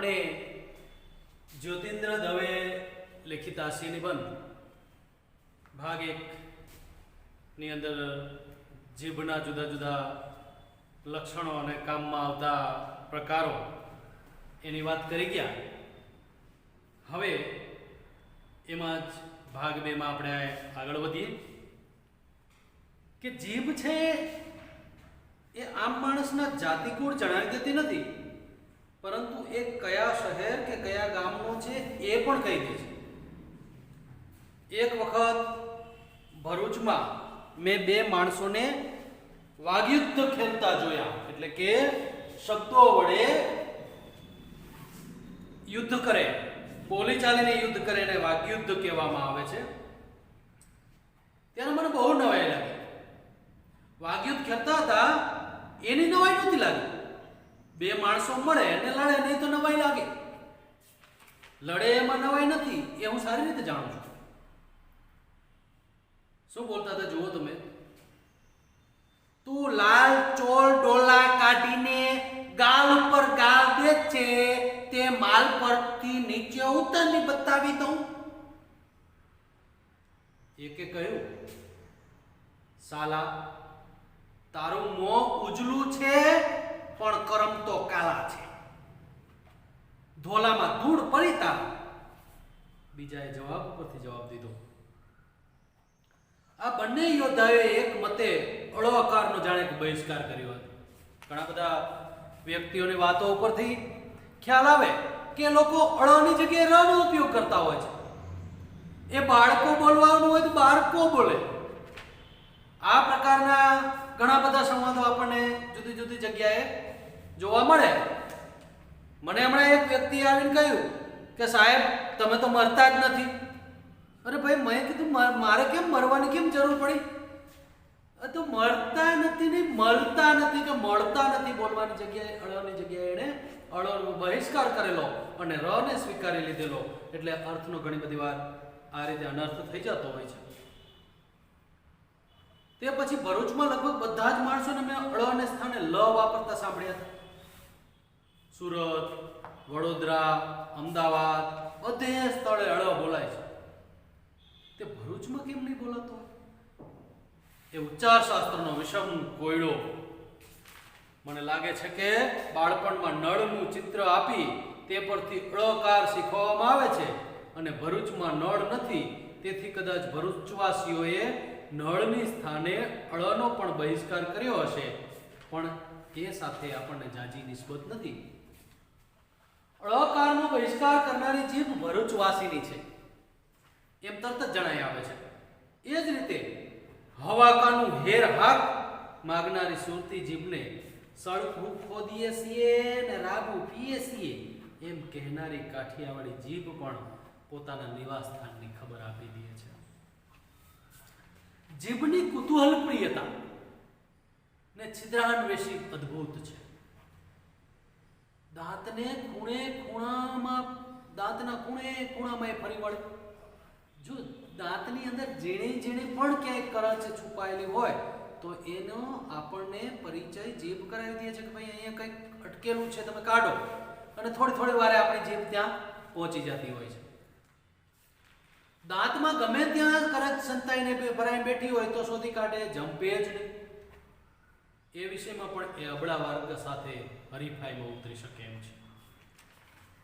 આપણે જ્યોતિન્દ્ર દવે લિખિત હાસ્ય નિબંધ ભાગ 1 ની અંદર જીભના જુદા જુદા લક્ષણો અને કામમાં આવતા પ્રકારો એની વાત કરી ગયા. હવે એમાં જ ભાગ 2 માં આપણે આગળ વધીએ કે જીભ છે એ આમ માણસના જાતિકુળ જણાવી દેતી નથી, પરંતુ એ કયા શહેર કે કયા ગામનો છે એ પણ કહી દે છે. એક વખત ભરૂચમાં મેં 2 માણસોને વાગયુદ્ધ ખેલતા જોયા, એટલે કે શબ્દો વડે યુદ્ધ કરે, બોલી ચાલીને યુદ્ધ કરે એને વાગયુદ્ધ કહેવામાં આવે છે. ત્યારે મને બહુ નવાઈ લાગી. વાગયુદ્ધ ખેલતા હતા એની નવાઈ નહોતી લાગી. 2 માણસો મળે અને લડે નહીં તો નવાઈ લાગે. લડે એમાં નવાઈ નથી એ હું સારી રીતે જાણું છું. શું બોલતા હતા જુઓ તમે. તું લાલ ચોળ ડોલા કાઢીને ગાલ ઉપર ગાલ દે છે, તે માલ પરથી નીચે ઉતરની બતાવી દઉં. એકે કહ્યું, સાલા તારું મોં ઉજલું છે પણ કરમ તો કાલા છે, ધોલામાં ધૂળ પડી તા. બીજાએ જવાબ પરથી જવાબ દીધો. આ બંને યોદ્ધાએ એક મતે અળો આકારનો જાણે કે બહિષ્કાર કર્યો હતો. ઘણા બધા વ્યક્તિઓની વાતો ઉપરથી ખ્યાલ આવે કે લોકો અળની જગ્યાએ રનો ઉપયોગ કરતા હોય છે. એ બાળકો બોલવાનું હોય તો બાળકો બોલે. આ પ્રકારના ઘણા બધા સંવાદો આપણને જુદી જુદી જગ્યાએ જોવા મળે. મને હમણાં એક વ્યક્તિ આવીને કહ્યું કે સાહેબ તમે તો મરતા જ નથી. અરે ભાઈ, મેં કીધું મારે કેમ મરવાની કેમ જરૂર પડી? તો મરતા નથી નહીં, મળતા નથી કે મળતા નથી બોલવાની જગ્યાએ અળની જગ્યાએ એને અળનો બહિષ્કાર કરેલો અને રને સ્વીકારી લીધેલો. એટલે અર્થનો ઘણી બધી વાર આ રીતે અનર્થ થઈ જતો હોય છે. તે પછી ભરૂચમાં લગભગ બધા જ માણસોને મેં અળને સ્થાને લ વાપરતા સાંભળ્યા હતા. સુરત, વડોદરા, અમદાવાદ બધે સ્થળે અળ બોલાય છે. તે ભરૂચમાં કેમ નહીં બોલાતો? એ ઉચ્ચાર શાસ્ત્રનો વિષમ કોયડો. મને લાગે છે કે બાળપણમાં નળનું ચિત્ર આપી તે પરથી અળકાર શીખવવામાં આવે છે અને ભરૂચમાં નળ નથી, તેથી કદાચ ભરૂચવાસીઓએ નળની સ્થાને અળનો પણ બહિષ્કાર કર્યો હશે, પણ એ સાથે આપણને જાજી નિસ્બત નથી. અળકારનો બહિષ્કાર કરનારી જીભ ભરૂચવાસીની છે એમ તરત જ જણાઈ આવે છે. એ જ રીતે હવાકાનું હેર હાક માગનારી સુરતી જીભને સળખું ખોદીએ છીએ ને રાબુ પીએ છીએ એમ કહેનારી કાઠિયાવાડી જીભ પણ પોતાના નિવાસ સ્થાનની ખબર આપી દે છે. જીભની કુતૂહલ પ્રિયતા ને છિદ્રાન્વેષી અદ્ભુત છે. દાંતને દાંતના ખૂણે ખૂણામાં ફરી વળે. જો દાંતની અંદર જેણે પણ ક્યાંય કરચ છુપાયેલી હોય તો એનો આપણને પરિચય જીભ કરાવી દે છે કે ભાઈ અહીંયા કંઈક અટકેલું છે, તમે કાઢો. અને થોડી વારે આપણી જીભ ત્યાં પહોંચી જતી હોય છે. દાંતમાં ગમે ત્યાં કરચ સંતાઈને ભરાઈને બેઠી હોય તો શોધી કાઢે, જંપે જ નહીં. એ વિષયમાં પણ એ અબળા વર્ગ સાથે હરીફાઈમાં ઉતરી શકે એમ છે.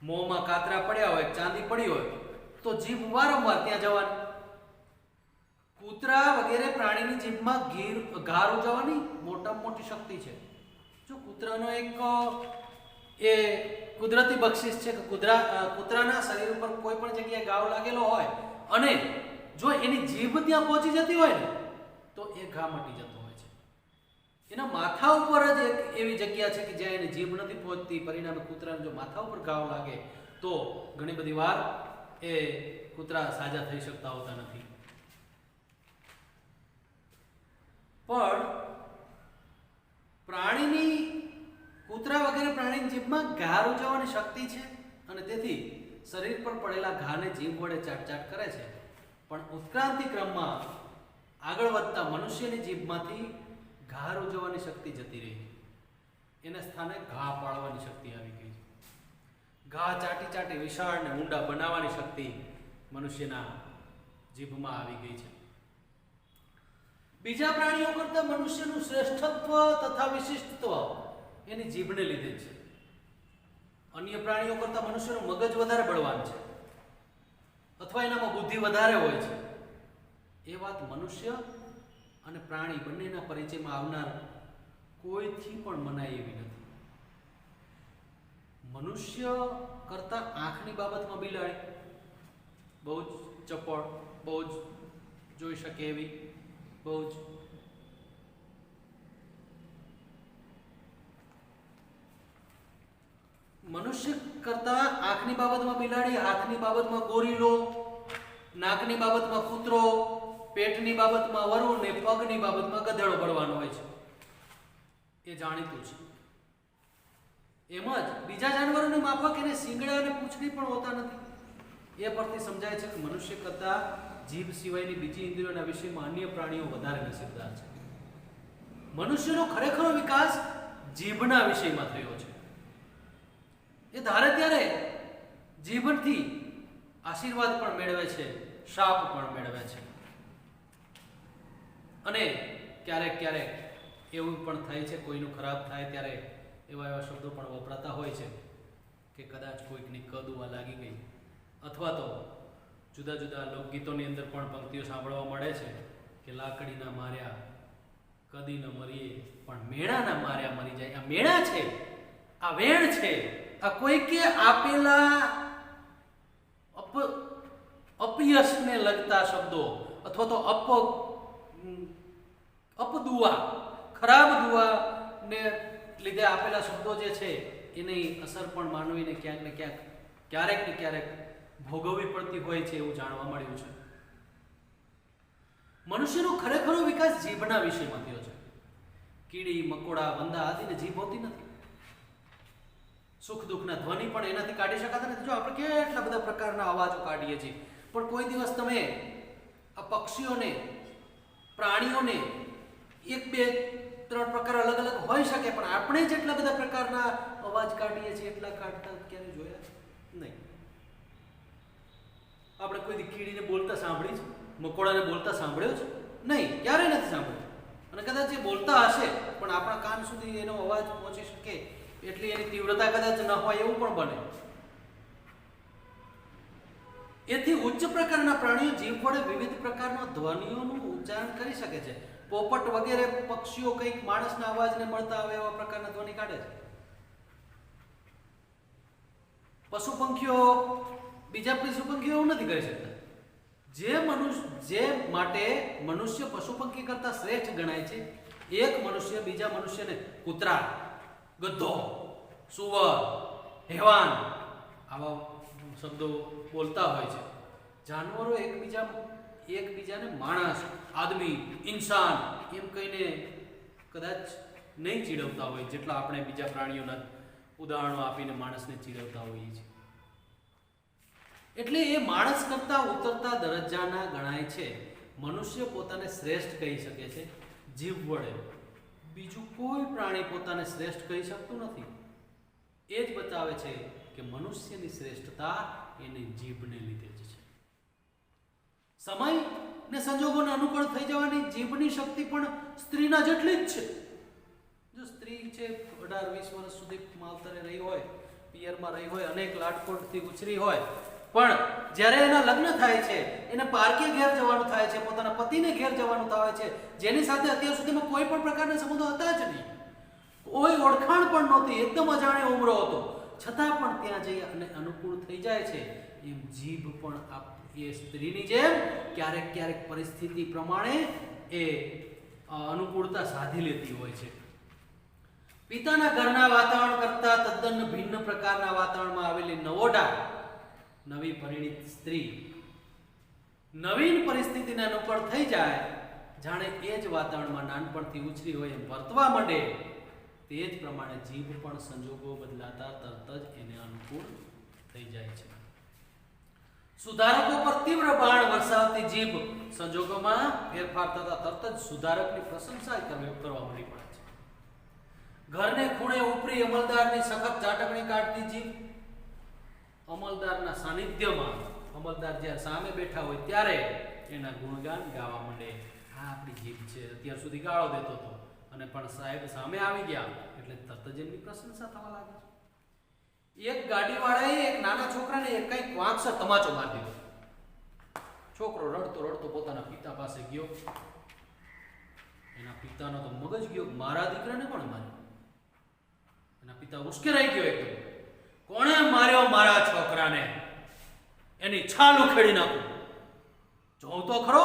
મોંમાં કાતરા પડ્યા હોય, ચાંદી પડી હોય તો જીભ વારંવાર ત્યાં જવાની. કૂતરા વગેરે પ્રાણીની જીભમાં ઘાર ઉજવવાની મોટામાં મોટી શક્તિ છે. જો કૂતરાનો એક એ કુદરતી બક્ષિસ છે કે કૂતરાના શરીર ઉપર કોઈ પણ જગ્યાએ ઘાવ લાગેલો હોય અને જો એની જીભ ત્યાં પહોંચી જતી હોય ને તો એ ઘા મટી જતો હોય છે. એના માથા ઉપર જ એક એવી જગ્યા છે કે જ્યાં એની જીભ નથી પહોંચતી, પરિણામે કૂતરાને જો માથા ઉપર ઘાવ લાગે તો ઘણી બધી વાર એ કૂતરા સાજા થઈ શકતા હોતા નથી. પણ કૂતરા વગેરે પ્રાણીની જીભમાં ઘા ઉજવવાની શક્તિ છે અને તેથી શરીર પર પડેલા ઘાને જીભ વડે ચાટ કરે છે. પણ ઉત્ક્રાંતિ ક્રમમાં આગળ વધતા મનુષ્યની જીભમાંથી ઘા ઉજવવાની શક્તિ જતી રહી. એના સ્થાને ઘા પાડવાની શક્તિ આવી ગઈ. ઘા ચાટી ચાટી વિશાળ ને ઊંડા બનાવવાની શક્તિ મનુષ્યના જીભમાં આવી ગઈ છે. બીજા પ્રાણીઓ કરતા મનુષ્યનું શ્રેષ્ઠત્વ તથા વિશિષ્ટત્વ એની જીભને લીધે છે. અન્ય પ્રાણીઓ કરતા મનુષ્યનું મગજ વધારે બળવાન છે અથવા એનામાં બુદ્ધિ વધારે હોય છે. એ વાત મનુષ્ય અને પ્રાણી બંનેના પરિચયમાં આવનાર કોઈથી પણ મનાય એવી નથી. મનુષ્ય કરતા આંખની બાબતમાં બિલાડી બહુ જ ચપળ, બહુ જ જોઈ શકે એવી, બહુ જ મનુષ્ય કરતા આંખની બાબતમાં બિલાડી, હાથની બાબતમાં ગોરીલો, નાકની બાબતમાં કૂતરો, પેટની બાબતમાં વરુ ને પગની બાબતમાં ગધેડો બળવાનો હોય છે. એ જાણીતું છે. એમ જ બીજા જાનવરોની માફક એને શિંગડા અને પૂંછડી પણ હોતા નથી. એ પરથી સમજાય છે કે મનુષ્ય કરતા જીભ સિવાયની બીજી ઇન્દ્રિયોના વિષયમાં અન્ય પ્રાણીઓ વધારે નસીબદાર છે. મનુષ્યનો ખરેખરો વિકાસ જીભના વિષયમાં થયો છે. એ ધારે ત્યારે જીભથી આશીર્વાદ પણ મેળવે છે, શાપ પણ મેળવે છે. અને ક્યારેક ક્યારેક એવું પણ થાય છે, કોઈનું ખરાબ થાય ત્યારે એવા એવા શબ્દો પણ વપરાતા હોય છે કે કદાચ કોઈકની કદુવા લાગી ગઈ, અથવા તો જુદા જુદા લોકગીતોની અંદર પણ પંક્તિઓ સાંભળવા મળે છે કે લાકડીના માર્યા કદી ન મરીએ પણ મેણાના માર્યા મરી જાય. આ મેણા છે, આ વેણ છે, આ કોઈકે આપેલા અપયશને લગતા શબ્દો અથવા તો અપદુઆ, ખરાબ દુઆને લીધે આપેલા શબ્દો જે છે એની અસર પણ માનવીને ક્યાંક ને ક્યાંક, ક્યારેક ને ક્યારેક ભોગવવી પડતી હોય છે એવું જાણવા મળ્યું છે. મનુષ્યનો ખરેખરો વિકાસ જીભના વિષયમાં થયો છે. કીડી, મકોડા, વંદા આદિને જીભ હોતી નથી. સુખ દુઃખના ધ્વનિ પણ એનાથી કાઢી શકાતા નથી. જો આપણે કેટલા બધા પ્રકારના અવાજો કાઢીએ છીએ, પણ કોઈ દિવસ તમે આ પક્ષીઓને, પ્રાણીઓને એક બે ત્રણ પ્રકાર અલગ અલગ હોઈ શકે, પણ આપણે જેટલા બધા પ્રકારના અવાજ કાઢીએ છીએ એટલા કાઢતા ક્યારે જોયા નહીં. આપણે કોઈ કીડીને બોલતા સાંભળી છે? મકોડાને બોલતા સાંભળ્યો છે? નહીં, ક્યારેય નથી સાંભળ્યો. અને કદાચ એ બોલતા હશે પણ આપણા કાન સુધી એનો અવાજ પહોંચી શકે એટલી એની તીવ્રતા કદાચ ન હોય એવું પણ બને. એથી ઉચ્ચ પ્રકારના પ્રાણીઓ જીભ વડે વિવિધ પ્રકારના ધ્વનિઓનું ઉચ્ચારણ કરી શકે છે. પોપટ વગેરે પક્ષીઓ કંઈક માણસના અવાજને મળતા આવે એવા પ્રકારના ધ્વનિ કાઢે છે. પશુ પંખીઓ, બીજા પશુ પંખીઓ એવું નથી કરી શકતા. જે માટે મનુષ્ય પશુ પંખી કરતા શ્રેષ્ઠ ગણાય છે, એક મનુષ્ય બીજા મનુષ્યને કૂતરા, ગધો, સુવર, હેવાન આવા શબ્દો બોલતા હોય છે. જાનવરો એકબીજાને માણસ, આદમી, ઇન્સાન એમ કહીને કદાચ નહીં ચીડવતા હોય જેટલા આપણે બીજા પ્રાણીઓના ઉદાહરણો આપીને માણસને ચીડવતા હોઈએ છીએ. એટલે એ માણસ કરતા ઉતરતા દરજ્જાના ગણાય છે. મનુષ્ય પોતાને શ્રેષ્ઠ કહી શકે છે જીભ વડે. બીજું કોઈ પ્રાણી પોતાને શ્રેષ્ઠ કહી શકતું નથી. એ જ બતાવે છે કે મનુષ્યની શ્રેષ્ઠતા એની જીભને લીધે જ છે. સમય ને સંજોગોને અનુકૂળ થઈ જવાની જીભની શક્તિ પણ સ્ત્રીના જેટલી જ છે. જો સ્ત્રી છે 18-20 વર્ષ સુધી માવતરે રહી હોય, પિયરમાં રહી હોય, અનેક લાડકોડથી ઉછરી હોય, પણ જ્યારે એના લગ્ન થાય છે, એને પારકે ઘેર જવાનું થાય છે, પોતાના પતિને ઘેર જવાનું થાય છે, જેની સાથે અત્યાર સુધીમાં કોઈ પણ પ્રકારના સંબંધો હતા જ નહીં, કોઈ ઓળખાણ પણ નહોતી, એકદમ અજાણ્યો ઉમરો હતો, છતાં પણ ત્યાં જઈ અને અનુકૂળ થઈ જાય છે. એમ જીભ પણ એ સ્ત્રીની જેમ ક્યારેક ક્યારેક પરિસ્થિતિ પ્રમાણે એ અનુકૂળતા સાધી લેતી હોય છે. પિતાના ઘરના વાતાવરણ કરતા તદ્દન ભિન્ન પ્રકારના વાતાવરણમાં આવેલી નવોઢા, નવી પરિણીત સ્ત્રી નવીન પરિસ્થિતિને અનુકૂળ થઈ જાય, જાણે એ જ વાતાવરણમાં નાનપણથી ઉછરી હોય એમ વર્તવા માંડે, તે જ પ્રમાણે જીભ પણ સંજોગો બદલાતા તરત જ એને અનુકૂળ થઈ જાય છે. સુધારકો પર તીવ્ર બાણ વરસાવતી જીભ સંજોગોમાં ફેરફાર થતા તરત જ સુધારકની પ્રશંસા કરવા મળી પડે છે. ઘરને ખૂણે ઉપરી અમલદારની સખત ઝાટકણી કાઢતી જીભ અમલદારના સાનિધ્યમાં અમલદાર જ્યારે સામે બેઠા હોય ત્યારે એના ગુણગાન ગાવા માંડે. આ આપણી જીભ છે, અત્યાર સુધી ગાળો દેતો હતો અને પણ સાહેબ સામે આવી ગયા એટલે તરત જ એમની પ્રશંસા થવા લાગે છે. એક ગાડીવાળાએ એક નાના છોકરાને એક કંઈક વાંકસર તમાચો મારી દીધો. છોકરો રડતો રડતો પોતાના પિતા પાસે ગયો. એના પિતાનો તો મગજ ગયો, મારા દીકરાને કોણે માર્યો? એના પિતા ઉશ્કેરાઈ ગયો એકદમ. કોણે માર્યો મારા છોકરાને? એની છાલ ઉખેડી નાખું. જોઉં તો ખરો,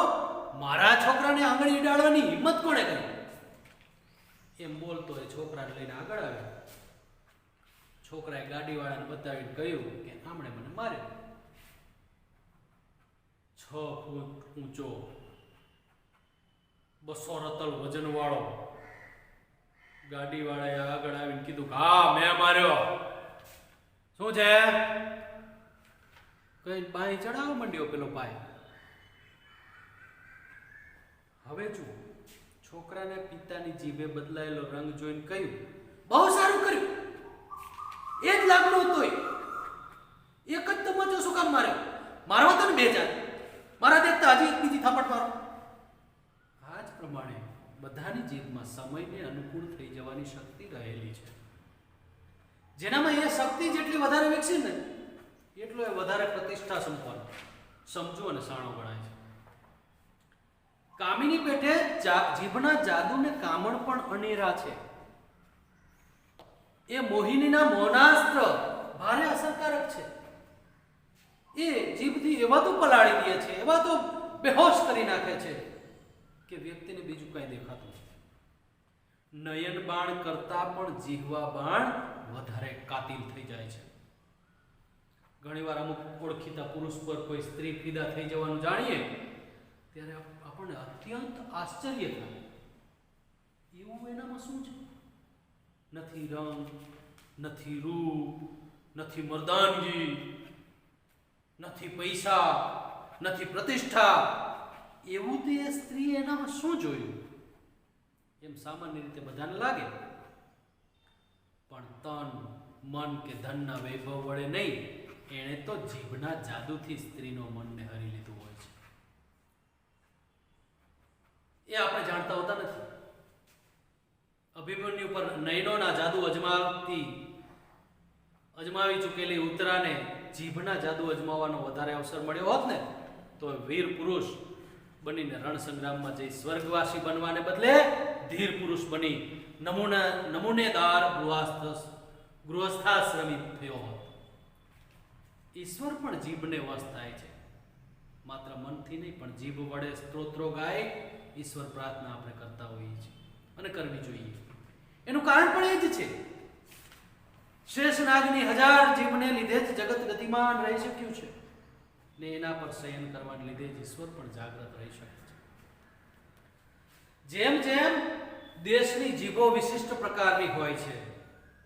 મારા છોકરાને આંગળી ઉડાડવાની હિંમત કોણે કરી? એમ બોલતો એ છોકરાને લઈને આગળ આવ્યો. છોકરાએ ગાડીવાળાને બતાવીને કહ્યું કે આમણે મને માર્યો. 6 ફૂટ ઊંચો, 200 રતલ વજનવાળો. ગાડીવાળાએ આગળ આવીને કીધું કે હા મેં માર્યો. શું છે? કઈ બાઈ ચડાવવા માંડ્યો પેલો ભાઈ. હવે જુઓ, છોકરાને પિતાની જીભે બદલાયેલો રંગ જોઈને કહ્યું, બહુ સારું કર્યું. એક લાગણો તોય એક જ તમાચો શું કામ માર્યો? મારવા તને 2000, મારા દેખતા હજી એક બીજી થાપટ મારો. આ જ પ્રમાણે બધાની જીભમાં સમયને અનુકૂળ થઈ જવાની શક્તિ રહેલી છે. જેનામાં એ શક્તિ જેટલી વધારે વિકસે ને એટલો એ વધારે પ્રતિષ્ઠા સંપન્ન, સમજુ અને સાણો ગણાય છે. કામિની પેઠે જીભના જાદુને કામણ પણ અનેરા છે. એ મોહિનીના મૌનાસ્ત્ર ભારે અસરકારક છે. એ જીભથી એવા તો પલાળી દે છે, એવા તો બેહોશ કરી નાખે છે કે વ્યક્તિને બીજું કઈ દેખાતું નથી. નયન બાણ કરતા પણ જીહવા બાણ વધારે કાતિલ થઈ જાય છે. ઘણીવાર અમુક ઓળખીતા પુરુષ પર કોઈ સ્ત્રી ફિદા થઈ જવાનું જાણીએ ત્યારે આપણને અત્યંત આશ્ચર્ય થાય. એવું એનામાં શું છે? નથી રંગ, નથી રૂપ, નથી મર્દાનગી, નથી પૈસા, નથી પ્રતિષ્ઠા. એવું તો એ સ્ત્રી એનામાં શું જોયું? એમ સામાન્ય રીતે બધાને લાગે, પણ તન, મન કે ધનના વૈભવ વડે નહીં, એણે તો જીભના જાદુથી સ્ત્રીનો મનને હરી લીધું હોય છે. એ આપણે જાણતા હોતા નથી. અભિમન્યુ પર નયનોના જાદુ અજમાવી ચૂકેલી ઉત્તરાને જીભના જાદુ અજમાવવાનો વધારે અવસર મળ્યો હોત ને તો વીર પુરુષ બનીને રણ સંગ્રામમાં જઈ સ્વર્ગવાસી બનવાને બદલે ધીર પુરુષ બની નમૂનેદાર ગૃહસ્થાશ્રમી થયો હોત. ઈશ્વર પણ જીભને વશ થાય છે. માત્ર મનથી નહીં પણ જીભ વડે સ્તોત્રો ગાય ઈશ્વર પ્રાર્થના આપણે કરતા હોઈએ છીએ અને કરવી જોઈએ. એનું કારણ પણ એ જ છે. શેષનાગની 1000 જીભને લીધે જ જગત ગતિમાન રહી શક્યું છે ને એના પર શયન કરવાને લીધે જ ઈશ્વર પણ જાગ્રત રહી શકે છે. જેમ જેમ દેશની જીભો વિશિષ્ટ પ્રકારની હોય છે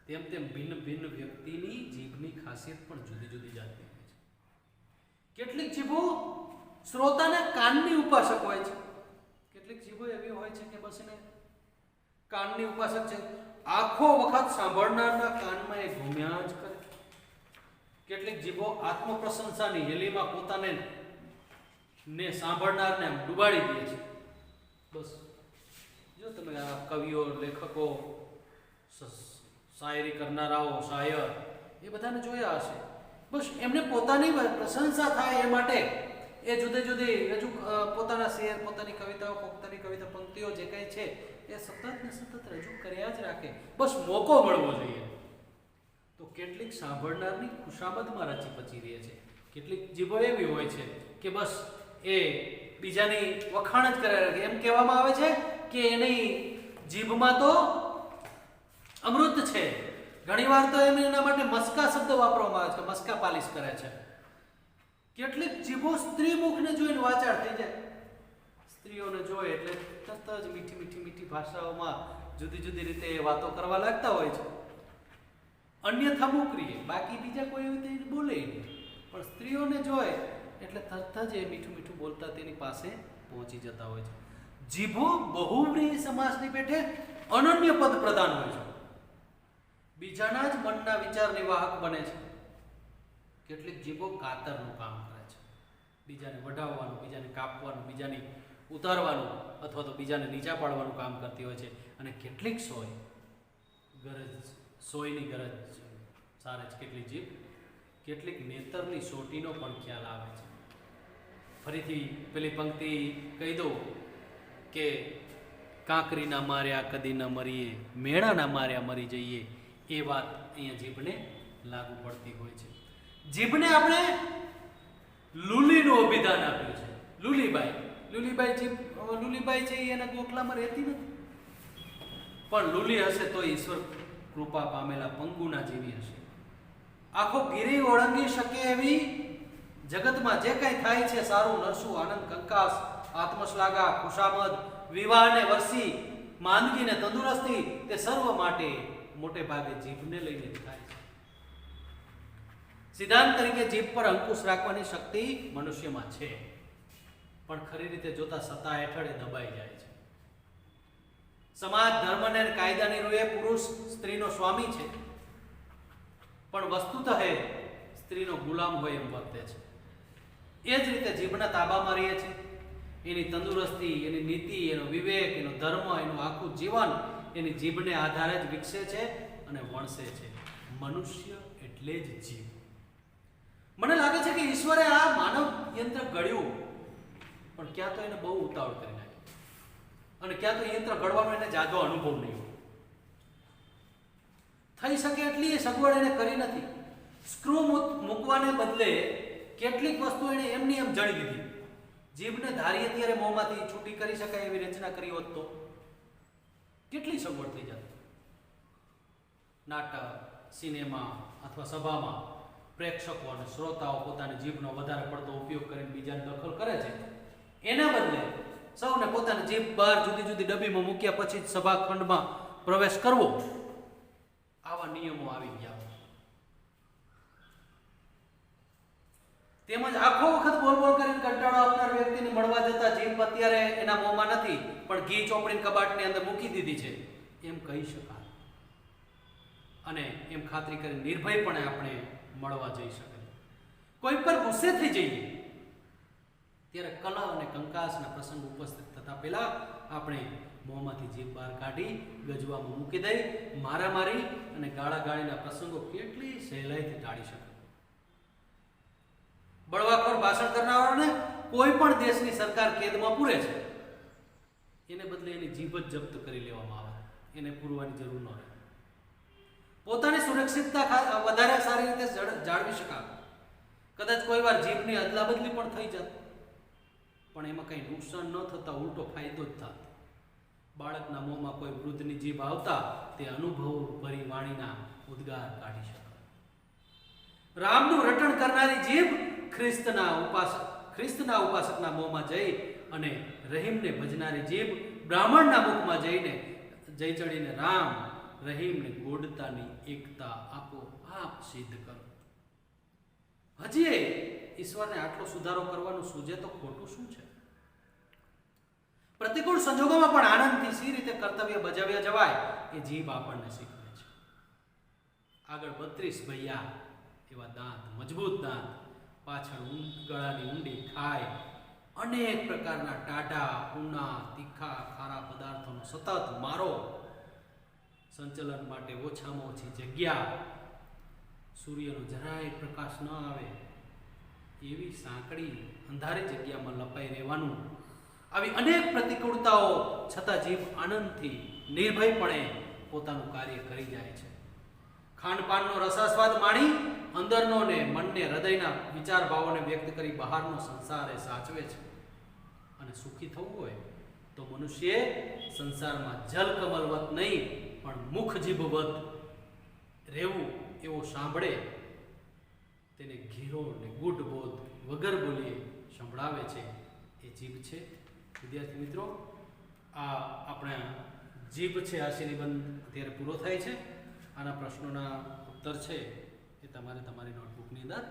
તેમ તેમ ભિન્ન ભિન્ન વ્યક્તિની જીભની ખાસિયત પણ જુદી જુદી જાતની હોય છે. કેટલીક જીભો શ્રોતાના કાનની ઉપાસક હોય છે, કેટલીક જીભો એવી હોય છે કે બસ એને કાનની ઉપાસક છે, આખો વખત સાંભળનારના કાનમાં એ ઘૂમ્યા જ કરે. કેટલીક જીભો આત્મ પ્રશંસાની હેલીમાં પોતાને ને સાંભળનારને ડૂબાડી દે છે. બસ જો તમે આ કવિઓ, લેખકો, શાયરી કરનારાઓ, શાયર એ બધાને જોયા હશે. બસ એમને પોતાની પ્રશંસા થાય એ માટે એ જુદે જુદી પોતાના શેર, પોતાની કવિતાઓ, પોતાની કવિતા પંક્તિઓ જે કંઈ છે એ સતત ને સતત રજૂ કર્યા જ રાખે. બસ મોકો મળવો જોઈએ. તો કેટલીક સાંભળનારની ખુશામદમાં રચી પચી રહે છે. કેટલીક જીભો એવી હોય છે કે બસ એ બીજાની વખાણ જ કરે. એમ કહેવામાં આવે છે કે એની જીભમાં તો અમૃત છે. ઘણીવાર તો એના માટે મસ્કા શબ્દ વાપરવામાં આવે છે, મસ્કા પાલિશ કરે છે. કેટલીક જીભો સ્ત્રી મુખને જોઈને વાચાળ થઈ જાય. સ્ત્રીઓને જોઈ એટલે તરત જ મીઠી મીઠી મીઠી ભાષાઓમાં જુદી જુદી રીતે વાતો કરવા લાગતા હોય છે. અન્યથા મોકરીએ, બાકી બીજા કોઈ એવી રીતે બોલે નહીં, પણ સ્ત્રીઓને જોઈ એટલે તરત જ એ મીઠું મીઠું બોલતા તેની પાસે પહોંચી જતા હોય છે. જીભો બહુવ્રીહી સમાસની પેઠે અનન્ય પદ પ્રધાન હોય છે. બીજાના જ મનના વિચારની વાહક બને છે. કેટલીક જીભો કાતરનું કામ કરે છે, બીજાને વઢાવવાનું, બીજાને કાપવાનું, બીજાને ઉતારવાનું અથવા તો બીજાને નીચા પાડવાનું કામ કરતી હોય છે. અને કેટલીક સોયની ગરજ સારે છે કેટલીક જીભ, કેટલીક નેતરની સોટીનો પણ ખ્યાલ આવે છે. ફરીથી પેલી પંક્તિ કહી દઉં કે કાંકરીના માર્યા કદી ન મરીએ, મેણાના માર્યા મરી જઈએ. એ વાત અહીંયા જીભને લાગુ પડતી હોય છે. જીભને આપણે લુલીનું અભિધાન આપ્યું છે. લુલીબાઈ છે એના ગોખલામાં રહેતી નથી, પણ લુલી હશે તો ઈશ્વર કૃપા પામેલા પંગુના જેવી હશે. આખો ગીરી ઓળંગી શકે એવી જગતમાં જે કંઈ થાય છે, સારું નરસું, આનંદ, કંકાસ, આત્મશ્લાઘા, ખુશામદ, વિવાહને વર્ષી, માંદગીને તંદુરસ્તી, તે સર્વ માટે મોટે ભાગે જીભને લઈને થાય છે. સિદ્ધાંત તરીકે જીભ પર અંકુશ રાખવાની શક્તિ મનુષ્યમાં છે, પણ ખરી રીતે જોતા સત્તા હેઠળ એ દબાઈ જાય છે. સમાજ, ધર્મ અને કાયદાની રૂએ પુરુષ સ્ત્રીનો સ્વામી છે, પણ વસ્તુતઃ સ્ત્રીનો ગુલામ હોય એમ વર્તે છે. એ જ રીતે જીભના તાબામાં રહીએ છે. એની તંદુરસ્તી, એની નીતિ, એનો વિવેક, એનો ધર્મ, એનું આખું જીવન એની જીભને આધારે જ વિકસે છે અને વણસે છે. મનુષ્ય એટલે જ જીભ. મને લાગે છે કે ઈશ્વરે આ માનવ યંત્ર ઘડ્યું, પણ ક્યાં તો એને બહુ ઉતાવળ કરી નાખી, અને ક્યાં તો યંત્ર ઘડવાનો એને જાજો અનુભવ નહીં હોય. થઈ શકે એટલી એ સગવડ એને કરી નથી. સ્ક્રૂ મૂકવાને બદલે કેટલીક વસ્તુ એને એમની એમ જડી દીધી. જીભને ધારીએ ત્યારે મોંમાંથી છૂટી કરી શકાય એવી રચના કરી હોત તો કેટલી સગવડ થઈ જાત. નાટક, સિનેમા અથવા સભામાં પ્રેક્ષકો અને શ્રોતાઓ પોતાની જીભનો વધારે પડતો ઉપયોગ કરીને બીજાને દખલ કરે છે. એના બદલે સૌને પોતાની જીભ બહાર જુદી જુદી ડબ્બીમાં મૂક્યા પછી જ સભાખંડમાં પ્રવેશ કરવો, આવા નિયમો આવી ગયા. તેમજ આખો વખત બોલ બોલ કરીને કંટાળો આવનાર વ્યક્તિને મળવા જતા જીભ અત્યારે એના મોંમાં નથી, પણ ઘી ચોપડીને કબાટની અંદર મૂકી દીધી છે એમ કહી શકાય. અને એમ ખાતરી કરી નિર્ભયપણે આપણે મળવા જઈ શકાય. કોઈ પર ગુસ્સે થઈ જઈએ ત્યારે કલહ અને કંકાસના પ્રસંગ ઉપસ્થિત થતા પહેલા આપણે મોંમાંથી જીભ બહાર કાઢી ગજવામાં મૂકી દઈ મારામારી અને ગાળાગાળીના પ્રસંગો કેટલી સહેલાઈથી ટાળી શકાય. બળવાખોર ભાષણ કરનારાઓને કોઈ પણ દેશની સરકાર કેદમાં પૂરે છે, એને બદલે એની જીભ જ જપ્ત કરી લેવામાં આવે, એને પૂરવાની જરૂર ન રહે. પોતાની સુરક્ષિતતા વધારે સારી રીતે જાળવી શકાય. કદાચ કોઈ વાર જીભની અદલાબદલી પણ થઈ જાત, પણ એમાં કંઈ નુકસાન ન થતા ઉલટો ફાયદો જ થાત. બાળકના મોંમાં કોઈ વૃદ્ધની જીભ આવતા તે અનુભવ ભરી વાણીના ઉદ્ગાર કાઢી શકાય. રામનું રટણ કરનારી જીભ ખ્રિસ્તના ઉપાસકના મોંમાં જઈ અને રહીમને ભજનારી જીભ બ્રાહ્મણના મુખમાં જઈ ચડીને રામ રહીમને ગોડતાની એકતા આપોઆપ સિદ્ધ કરો. હજી ઈશ્વરને આટલો સુધારો કરવાનું સૂજે તો ખોટું શું છે? પ્રતિકૂળ સંજોગોમાં પણ આનંદથી સી રીતે કર્તવ્ય બજાવ્યા જવાય એ જીભ આપણને શીખવે છે. આગળ 32 ભૈયા એવા દાંત, મજબૂત દાંત, પાછળ ગળાની ઊંડી ખાય, અનેક પ્રકારના ટાઢા, ઊના, તીખા, ખારા પદાર્થોનો સતત મારો, સંચલન માટે ઓછામાં ઓછી જગ્યા, સૂર્યનો જરાય પ્રકાશ ન આવે એવી સાંકડી અંધારી જગ્યામાં લપાઈ રહેવાનું, આવી અનેક પ્રતિકૂળતાઓ છતાં જીભ આનંદથી નિર્ભયપણે પોતાનું કાર્ય કરી જાય છે. ખાનપાનનો રસાસ્વાદ માણી અંદરનો ને મનને, હૃદયના વિચાર ભાવોને વ્યક્ત કરી બહારનો સંસાર એ સાચવે છે. અને સુખી થવું હોય તો મનુષ્યએ સંસારમાં જલકમલવત નહીં પણ મુખ જીભવત રહેવું એવો સાંભળે તેને ઘેરો ને ગુઢ બોધ વગર બોલીએ સંભળાવે છે એ જીભ છે. વિદ્યાર્થી મિત્રો, આ આપણા જીભ છે આ શ્રેણીબંધ અત્યારે પૂરો થાય છે. આના પ્રશ્નોના ઉત્તર છે એ તમારે તમારી નોટબુકની અંદર